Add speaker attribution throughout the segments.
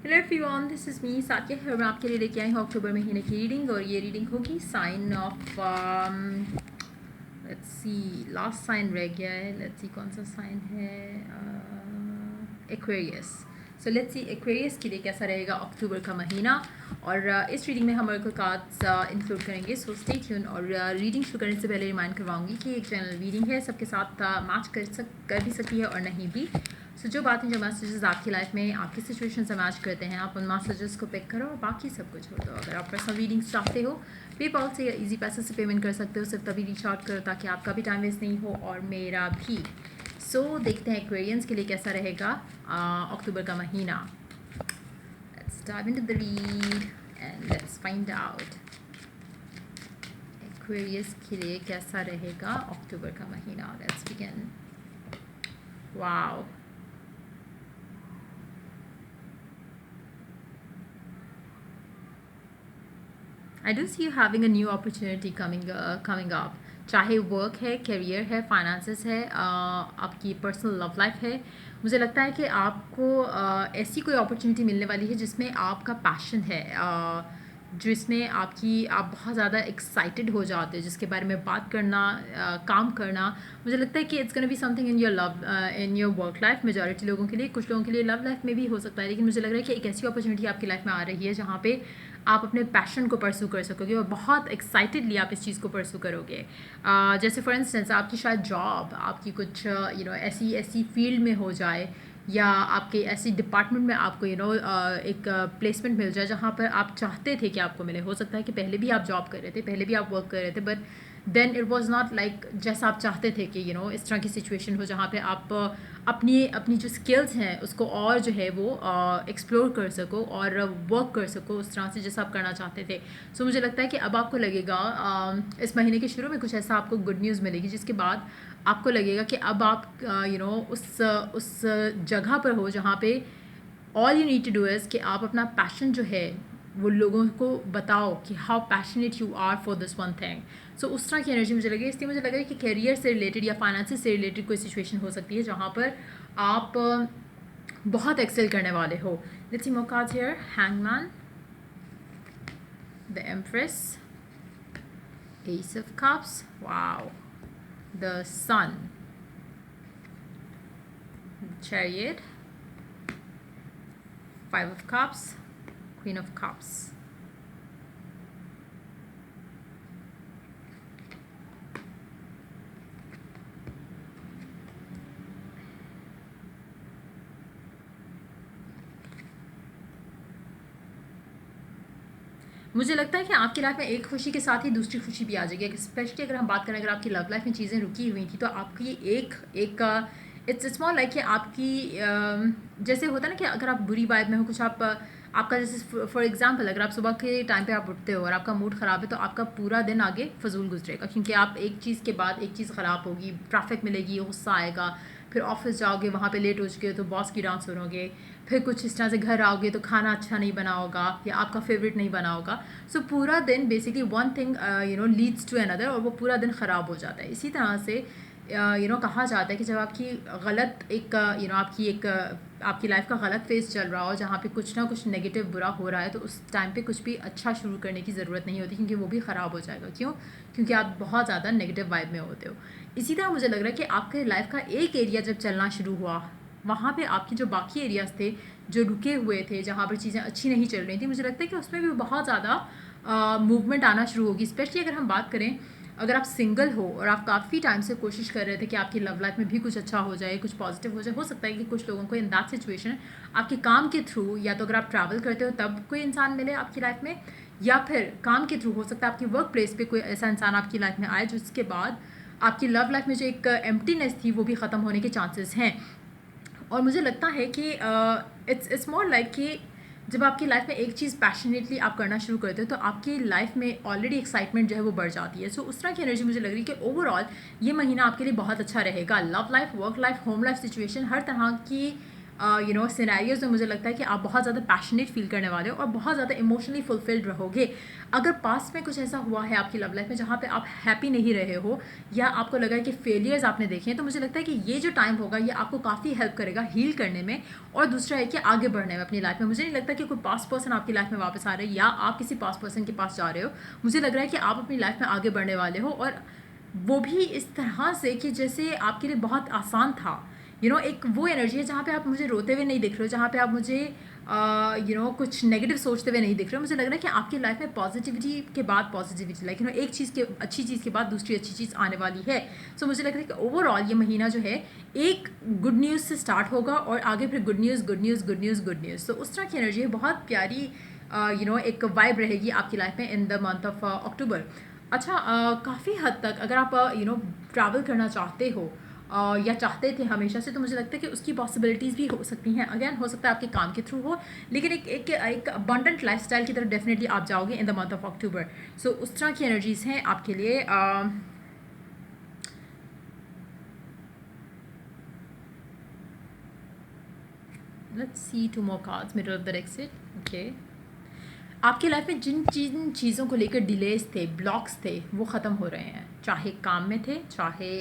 Speaker 1: Hello everyone, this is me Saikia है और मैं आपके लिए लेके आई हूँ अक्टूबर महीने की रीडिंग। और ये रीडिंग होगी sign of let's see, last sign रह गया है। लेट्स सी कौन सा साइन है, Aquarius. So let's see Aquarius के लिए कैसा रहेगा अक्टूबर का महीना। और इस रीडिंग में हम ऑरेकल कार्ड्स इंक्लूड करेंगे। So stay tune. और रीडिंग शुरू करने से पहले रिमाइंड करवाऊंगी कि एक जनरल रीडिंग है, सबके साथ मैच कर भी सकती है और नहीं भी। सो जो बातें, जो मैसेजेस आपकी लाइफ में आपकी सिचुएशन से मैच करते हैं, आप उन मैसेजेस को पिक करो और बाकी सब कुछ छोड़ दो। अगर आप पर्सनल रीडिंग्स चाहते हो, पेपॉल से या इजी पैसे से पेमेंट कर सकते हो। सिर्फ तभी रीच आउट करो ताकि आपका भी टाइम वेस्ट नहीं हो और मेरा भी। सो देखते हैं एक्वेरियंस के लिए कैसा रहेगा अक्टूबर का महीना। Let's dive into the read and let's find out Aquarius के लिए कैसा रहेगा अक्टूबर का महीना। Let's begin. Wow, I do see you having a new opportunity coming up. चाहे वर्क है, करियर है, फाइनेंसेस है, आपकी पर्सनल लव लाइफ है। मुझे लगता है कि आपको ऐसी कोई अपॉर्चुनिटी मिलने वाली है जिसमें आपका पैशन है, जिसमें आप बहुत ज़्यादा एक्साइटेड हो जाते हो, जिसके बारे में बात करना, काम करना। मुझे लगता है कि it's gonna be something in your love, in your work life. Majority लोगों के लिए, कुछ लोगों के लिए लव लाइफ में भी हो सकता है, लेकिन मुझे लग रहा है कि एक ऐसी अपॉर्चुनिटी आपकी लाइफ में आ रही है जहाँ पे आप अपने पैशन को परस्यू कर सकोगे और बहुत एक्साइटेडली आप इस चीज़ को परस्यू करोगे। जैसे फॉर इंस्टेंस आपकी शायद जॉब आपकी कुछ ऐसी ऐसी फील्ड में हो जाए, या आपके ऐसी डिपार्टमेंट में आपको एक प्लेसमेंट मिल जाए जहाँ पर आप चाहते थे कि आपको मिले। हो सकता है कि पहले भी आप जॉब कर रहे थे, पहले भी आप वर्क कर रहे थे, but then it was not like जैसा आप चाहते थे कि इस तरह की सिचुएशन हो जहाँ पे आप अपनी अपनी जो स्किल्स हैं उसको और जो है वो एक्सप्लोर कर सको और वर्क कर सको उस तरह से जैसा आप करना चाहते थे। सो मुझे लगता है कि अब आपको लगेगा इस महीने के शुरू में कुछ ऐसा आपको गुड न्यूज़ मिलेगी जिसके बाद आपको लगेगा कि अब आप उस जगह पर हो जहाँ पे all you need to do is कि आप अपना पैशन जो है वो लोगों को बताओ कि how passionate you are for this one thing. So उस तरह की एनर्जी मुझे लगी। इसलिए मुझे लग रहा है कि करियर से रिलेटेड या फाइनेंस से रिलेटेड कोई सिचुएशन हो सकती है जहाँ पर आप बहुत एक्सेल करने वाले हो। Let's see more cards here. Hangman, the empress, ace of cups, wow, the sun, chariot, five of cups, queen of cups. मुझे लगता है कि आपकी लाइफ में एक खुशी के साथ ही दूसरी खुशी भी आ जाएगी। स्पेशली अगर हम बात करें, अगर आपकी लव लाइफ में चीज़ें रुकी हुई थी तो आपकी एक एक इट्स स्मॉल लाइक कि आपकी जैसे होता है ना कि अगर आप बुरी वाइब में हो, कुछ आपका जैसे फॉर एग्जांपल अगर आप सुबह के टाइम पे आप उठते हो और आपका मूड ख़राब है तो आपका पूरा दिन आगे फजूल गुजरेगा, क्योंकि आप एक चीज़ के बाद एक चीज़ ख़राब होगी, ट्रैफिक मिलेगी, गुस्सा आएगा, फिर ऑफिस जाओगे वहाँ पे लेट हो चुके हो तो बॉस की डांस सुनोगे, फिर कुछ इस तरह से घर आओगे तो खाना अच्छा नहीं बना होगा या आपका फेवरेट नहीं बना होगा। सो पूरा दिन basically one thing leads to another और वो पूरा दिन ख़राब हो जाता है। इसी तरह से कहा जाता है कि जब आपकी गलत एक आपकी लाइफ का गलत फेज चल रहा हो जहाँ पे कुछ ना कुछ नेगेटिव बुरा हो रहा है तो उस टाइम पे कुछ भी अच्छा शुरू करने की ज़रूरत नहीं होती, क्योंकि वो भी ख़राब हो जाएगा। क्यों? क्योंकि आप बहुत ज़्यादा नेगेटिव वाइब में होते हो। इसी तरह मुझे लग रहा है कि आपके लाइफ का एक एरिया जब चलना शुरू हुआ, वहाँ पे आपके जो बाकी एरियाज़ थे जो रुके हुए थे, जहाँ पर चीज़ें अच्छी नहीं चल रही थी, मुझे लगता है कि उसमें भी बहुत ज़्यादा मूवमेंट आना शुरू होगी। स्पेशली अगर हम बात करें, अगर आप सिंगल हो और आप काफ़ी टाइम से कोशिश कर रहे थे कि आपकी लव लाइफ में भी कुछ अच्छा हो जाए, कुछ पॉजिटिव हो जाए, हो सकता है कि कुछ लोगों को इन दैट सिचुएशन आपके काम के थ्रू, या तो अगर आप ट्रैवल करते हो तब कोई इंसान मिले आपकी लाइफ में, या फिर काम के थ्रू हो सकता है आपकी वर्क प्लेस पे कोई ऐसा इंसान आपकी लाइफ में आए जिसके बाद आपकी लव लाइफ में जो एक एम्प्टीनेस थी वो भी ख़त्म होने के चांसेस हैं। और मुझे लगता है कि इट्स मोर लाइक कि जब आपकी लाइफ में एक चीज़ पैशनेटली आप करना शुरू करते हो तो आपकी लाइफ में ऑलरेडी एक्साइटमेंट जो है वो बढ़ जाती है। सो उस तरह की एनर्जी मुझे लग रही है कि ओवरऑल ये महीना आपके लिए बहुत अच्छा रहेगा। Love life, work life, home life situation, हर तरह की सिनेरियोज़ में मुझे लगता है कि आप बहुत ज़्यादा पैशनेट फील करने वाले हो और बहुत ज़्यादा इमोशनली फुलफिल्ड रहोगे। अगर पास्ट में कुछ ऐसा हुआ है आपकी लव लाइफ में जहाँ पे आप हैप्पी नहीं रहे हो या आपको लगा है कि फेलियर्स आपने देखे हैं, तो मुझे लगता है कि ये जो टाइम होगा ये आपको काफ़ी हेल्प करेगा हील करने में और दूसरा है कि आगे बढ़ने में अपनी लाइफ में। मुझे नहीं लगता कि कोई पास्ट पर्सन आपकी लाइफ में वापस आ रहे हैं या आप किसी पास्ट पर्सन के पास जा रहे हो। मुझे लग रहा है कि आप अपनी लाइफ में आगे बढ़ने वाले हो और वो भी इस तरह से कि जैसे आपके लिए बहुत आसान था। एक वो एनर्जी है जहाँ पे आप मुझे रोते हुए नहीं दिख रहे हो, जहाँ पे आप मुझे कुछ नेगेटिव सोचते हुए नहीं दिख रहे हो। मुझे लग रहा है कि आपकी लाइफ में पॉजिटिविटी के बाद पॉजिटिविटी, लाइक एक चीज़ के अच्छी चीज़ के बाद दूसरी अच्छी चीज़ आने वाली है। सो मुझे लग रहा है कि ओवरऑल ये महीना जो है एक गुड न्यूज़ से स्टार्ट होगा और आगे फिर good news good news good news good news. तो उस तरह की एनर्जी है, बहुत प्यारी एक वाइब रहेगी आपकी लाइफ में इन द मंथ ऑफ अक्टूबर। अच्छा, काफ़ी हद तक अगर आप ट्रैवल करना चाहते हो या चाहते थे हमेशा से, तो मुझे लगता है कि उसकी पॉसिबिलिटीज़ भी हो सकती हैं। अगेन हो सकता है आपके काम के थ्रू हो, लेकिन एक अबंडेंट लाइफस्टाइल की तरफ डेफिनेटली आप जाओगे in the month of October. So उस तरह की एनर्जीज़ हैं आपके लिए। Let's see two more cards, middle of the exit. Okay, आपकी लाइफ में जिन चीज़ों को लेकर डिलेज थे, ब्लॉक्स थे, वो ख़त्म हो रहे हैं। चाहे काम में थे, चाहे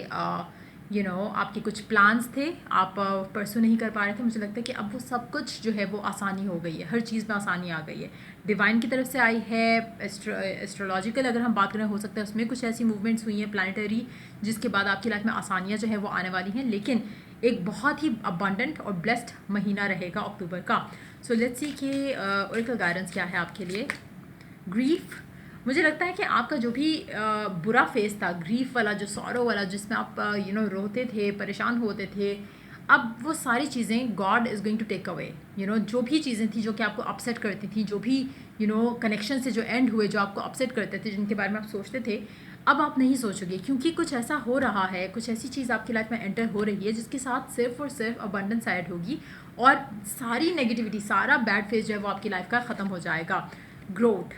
Speaker 1: आपके कुछ प्लान्स थे आप परसू नहीं कर पा रहे थे। मुझे लगता है कि अब वो सब कुछ जो है वो आसानी हो गई है, हर चीज़ में आसानी आ गई है, डिवाइन की तरफ से आई है। एस्ट्रोलॉजिकल अगर हम बात करें, हो सकता है उसमें कुछ ऐसी मूवमेंट्स हुई हैं प्लानिटरी, जिसके बाद आपकी लाइफ में आसानियाँ जो है वो आने वाली हैं। लेकिन एक बहुत ही अबंडेंट और ब्लेस्ड महीना रहेगा अक्टूबर का। सो लेट्स सी कि ओरेकल गाइडेंस क्या है आपके लिए। ग्रीफ, मुझे लगता है कि आपका जो भी बुरा फेस था, ग्रीफ वाला, जो सॉरो वाला, जिसमें आप रोते थे, परेशान होते थे, अब वो सारी चीज़ें God is going to take away. जो भी चीज़ें थी जो कि आपको अपसेट करती थी, जो भी कनेक्शन से जो एंड हुए, जो आपको अपसेट करते थे, जिनके बारे में आप सोचते थे, अब आप नहीं सोचोगे, क्योंकि कुछ ऐसा हो रहा है, कुछ ऐसी चीज़ आपकी लाइफ में एंटर हो रही है जिसके साथ सिर्फ और सिर्फ अबंडेंस ऐड होगी और सारी नेगेटिविटी, सारा बैड फेज जो है वो आपकी लाइफ का ख़त्म हो जाएगा। ग्रोथ,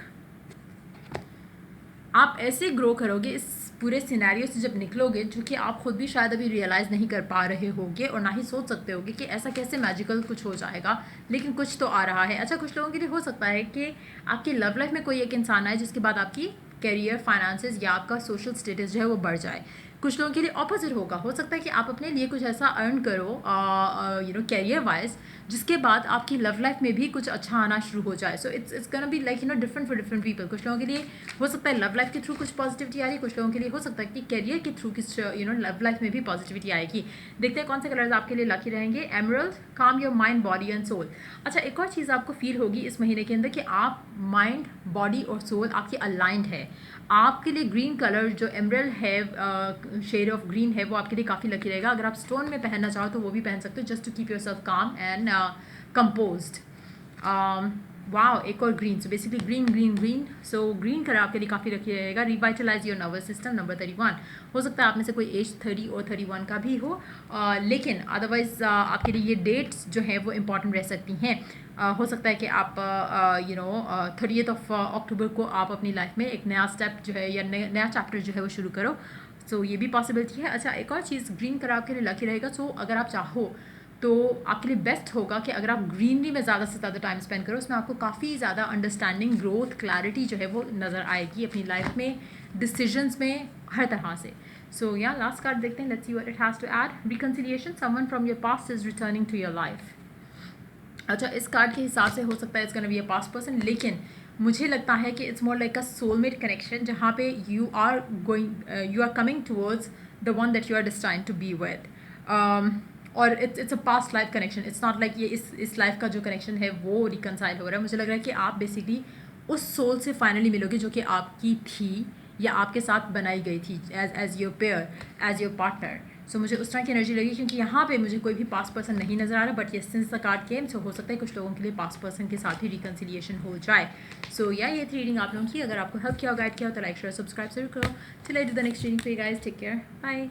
Speaker 1: आप ऐसे ग्रो करोगे इस पूरे सिनेरियो से जब निकलोगे, जो कि आप खुद भी शायद अभी रियलाइज़ नहीं कर पा रहे होगे और ना ही सोच सकते होगे कि ऐसा कैसे मैजिकल कुछ हो जाएगा, लेकिन कुछ तो आ रहा है। अच्छा, कुछ लोगों के लिए हो सकता है कि आपकी लव लाइफ में कोई एक इंसान आए जिसके बाद आपकी करियर, फाइनेंसेस या आपका सोशल स्टेटस जो है वो बढ़ जाए। कुछ लोगों के लिए ऑपोजिट होगा, हो सकता है कि आप अपने लिए कुछ ऐसा अर्न करो कैरियर वाइज, जिसके बाद आपकी लव लाइफ में भी कुछ अच्छा आना शुरू हो जाए। So it's gonna be like different for different people. कुछ लोगों के लिए हो सकता है लव लाइफ के थ्रू कुछ पॉजिटिविटी आ रही है, कुछ लोगों के लिए हो सकता है कि करियर के थ्रू किस लव लाइफ में भी पॉजिटिविटी आएगी। देखते हैं कौन से कलर्स आपके लिए लकी रहेंगे। Emerald, calm your mind, body and soul. अच्छा, एक और चीज़ आपको फील होगी इस महीने के अंदर कि आप माइंड, बॉडी और सोल आपकी अलाइंड है। आपके लिए ग्रीन कलर जो एमरल्ड है, शेड ऑफ ग्रीन है, वो आपके लिए काफ़ी लकी रहेगा। अगर आप स्टोन में पहनना चाहो तो वो भी पहन सकते हो, just to keep yourself calm and composed. Wow, एक और green, so basically green green green. So green colour आपके लिए काफ़ी लकी रहेगा। Revitalise your nervous system, number 31। हो सकता है आप में से कोई एज 30 और 31 का भी हो, लेकिन अदरवाइज आपके लिए ये डेट्स जो हैं वो इंपॉर्टेंट रह सकती हैं। हो सकता है कि आप 30th ऑफ अक्टूबर को आप अपनी लाइफ में एक नया स्टेप जो है या नया चैप्टर जो है वो शुरू करो। सो ये भी पॉसिबिलिटी है। अच्छा, एक और चीज़, ग्रीन कलर आपके लिए लकी रहेगा। सो अगर आप चाहो तो आपके लिए बेस्ट होगा कि अगर आप ग्रीनरी में ज़्यादा से ज़्यादा टाइम स्पेंड करो, उसमें आपको काफ़ी ज़्यादा अंडरस्टैंडिंग, ग्रोथ, क्लैरिटी जो है वो नज़र आएगी अपनी लाइफ में, डिसीजंस में, हर तरह से। सो या लास्ट कार्ड देखते हैं, let's see what it has to add. Reconciliation, someone from your past is returning to your life. अच्छा, इस कार्ड के हिसाब से हो सकता है it's gonna be a past person, लेकिन मुझे लगता है कि it's more like a soulmate connection, जहाँ पे you are coming towards the one that you are destined to be with, और it's a past life connection. It's not like ये इस लाइफ का जो कनेक्शन है वो रिकनसाइल हो रहा है। मुझे लग रहा है कि आप बेसिकली उस सोल से फाइनली मिलोगे जो कि आपकी थी या आपके साथ बनाई गई थी as your pair, as your partner. So मुझे उस तरह की एनर्जी लगी, क्योंकि यहाँ पे मुझे कोई भी पास्ट पर्सन नहीं नज़र आ रहा, बट ये सिंस द कार्ड केम, सो हो सकता है कुछ लोगों के लिए पास्ट पर्सन के साथ ही रिकन्सिलिएशन हो जाए। सो या ये थी रीडिंग आप लोगों की। अगर आपको हेल्प किया, गाइड किया तो लाइक, शेयर, सब्सक्राइब जरूर करो। Till I do the next reading for you guys, take care, bye.